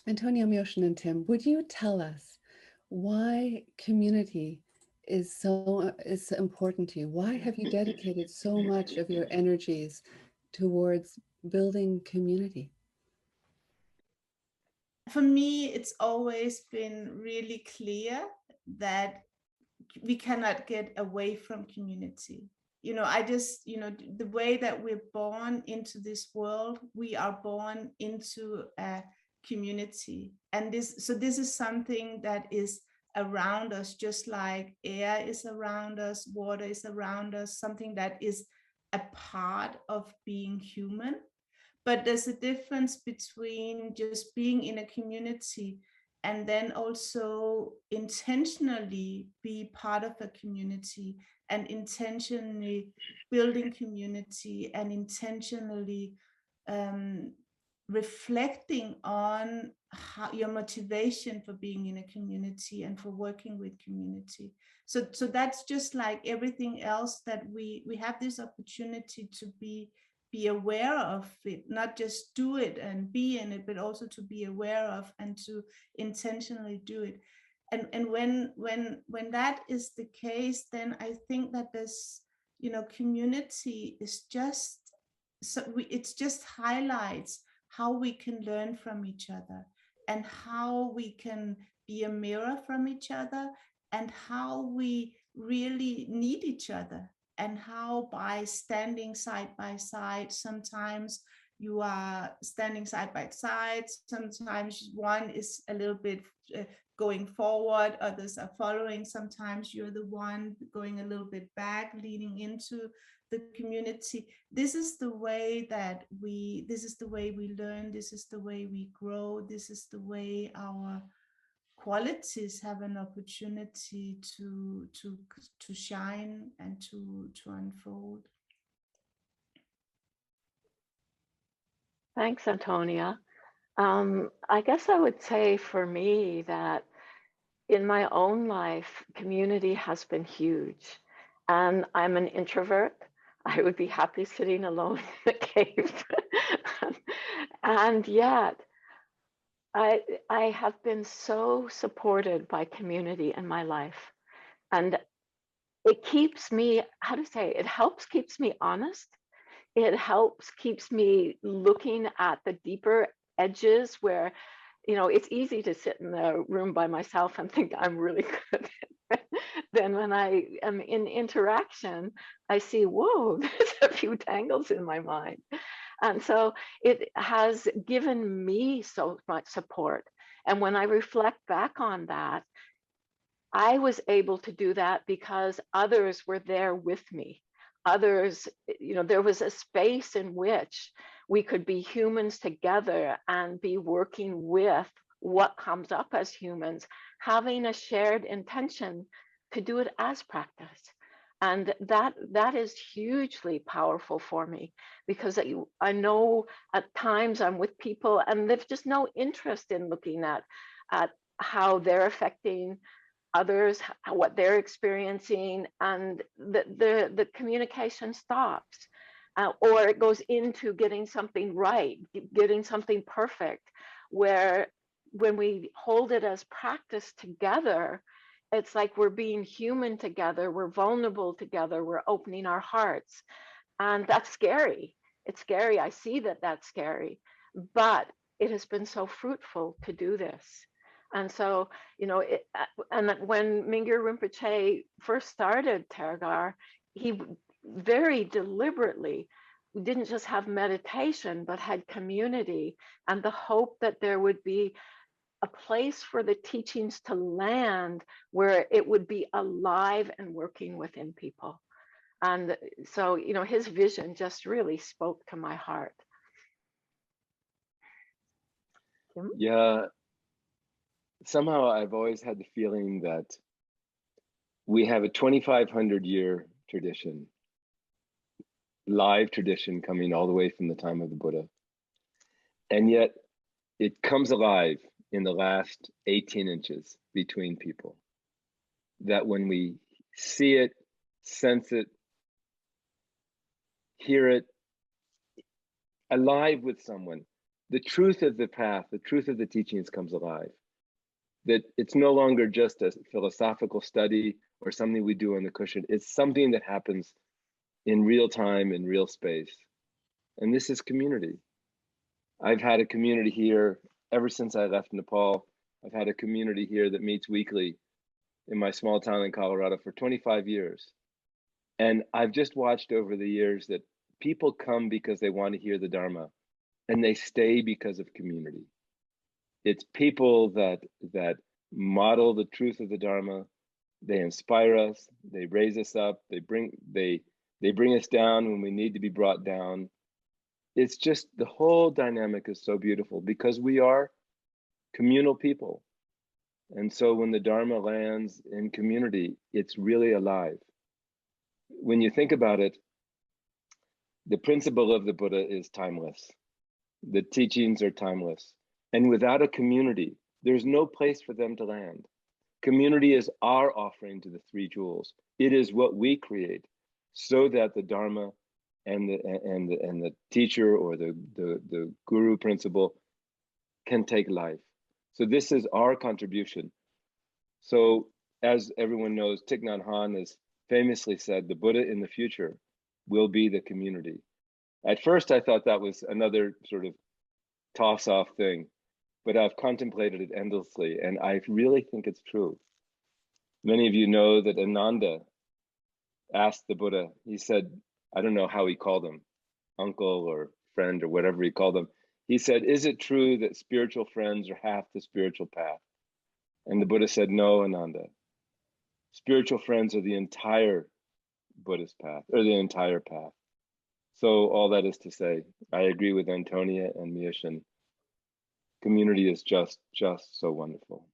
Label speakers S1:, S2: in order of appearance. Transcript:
S1: Antonia, Myoshin, and Tim, would you tell us why community is so important to you? Why have you dedicated so much of your energies towards building community?
S2: For me, it's always been really clear that we cannot get away from community. I just, the way that we're born into this world, we are born into a community. And this is something that is around us, just like air is around us, water is around us, something that is a part of being human. But there's a difference between just being in a community and then also intentionally be part of a community and intentionally building community and intentionally um, reflecting on your motivation for being in a community and for working with community. So that's just like everything else, that we have this opportunity to be aware of it, not just do it and be in it, but also to be aware of and to intentionally do it. And when that is the case, then I think that this, community is just, it's just highlights how we can learn from each other and how we can be a mirror from each other and how we really need each other, and how by standing side by side, sometimes you are standing side by side, sometimes one is a little bit going forward, others are following, sometimes you're the one going a little bit back, leaning into the community. This is the way we learn, this is the way we grow, this is the way our qualities have an opportunity to shine and to unfold.
S3: Thanks, Antonia. I guess I would say for me that in my own life, community has been huge. And I'm an introvert. I would be happy sitting alone in a cave. And yet, I have been so supported by community in my life. And it keeps me, how to say, it helps keeps me honest. It helps keeps me looking at the deeper edges where, it's easy to sit in the room by myself and think I'm really good. Then when I am in interaction, I see, whoa, there's a few tangles in my mind. And so it has given me so much support. And when I reflect back on that, I was able to do that because others were there with me. Others, there was a space in which we could be humans together and be working with what comes up as humans, having a shared intention to do it as practice. And that is hugely powerful for me, because I know at times I'm with people and they've just no interest in looking at how they're affecting others, what they're experiencing, and the communication stops, or it goes into getting something right, getting something perfect, where when we hold it as practice together, it's like we're being human together, we're vulnerable together, we're opening our hearts. And that's scary. It's scary. I see that that's scary, but it has been so fruitful to do this. And so, and when Mingyur Rinpoche first started Tergar, he very deliberately didn't just have meditation, but had community, and the hope that there would be a place for the teachings to land where it would be alive and working within people. And so, his vision just really spoke to my heart. Kim?
S4: Yeah, somehow I've always had the feeling that we have a 2,500-year tradition, live tradition coming all the way from the time of the Buddha. And yet it comes alive in the last 18 inches between people. That when we see it, sense it, hear it, alive with someone, the truth of the path, the truth of the teachings comes alive. That it's no longer just a philosophical study or something we do on the cushion. It's something that happens in real time, in real space. And this is community. I've had a community here ever since I left Nepal. I've had a community here that meets weekly in my small town in Colorado for 25 years. And I've just watched over the years that people come because they want to hear the Dharma, and they stay because of community. It's people that model the truth of the Dharma. They inspire us. They raise us up. They bring us down when we need to be brought down. It's just, the whole dynamic is so beautiful because we are communal people. And so when the Dharma lands in community, it's really alive. When you think about it, the principle of the Buddha is timeless. The teachings are timeless. And without a community, there's no place for them to land. Community is our offering to the three jewels. It is what we create so that the Dharma and the teacher or the guru principle can take life. So this is our contribution. So as everyone knows, Thich Nhat Hanh has famously said, the Buddha in the future will be the community. At first, I thought that was another sort of toss-off thing, but I've contemplated it endlessly, and I really think it's true. Many of you know that Ananda asked the Buddha, he said, I don't know how he called him, uncle or friend or whatever he called him. He said, is it true that spiritual friends are half the spiritual path? And the Buddha said, no, Ananda. Spiritual friends are the entire Buddhist path, or the entire path. So all that is to say, I agree with Antonia and Myoshin. Community is just so wonderful.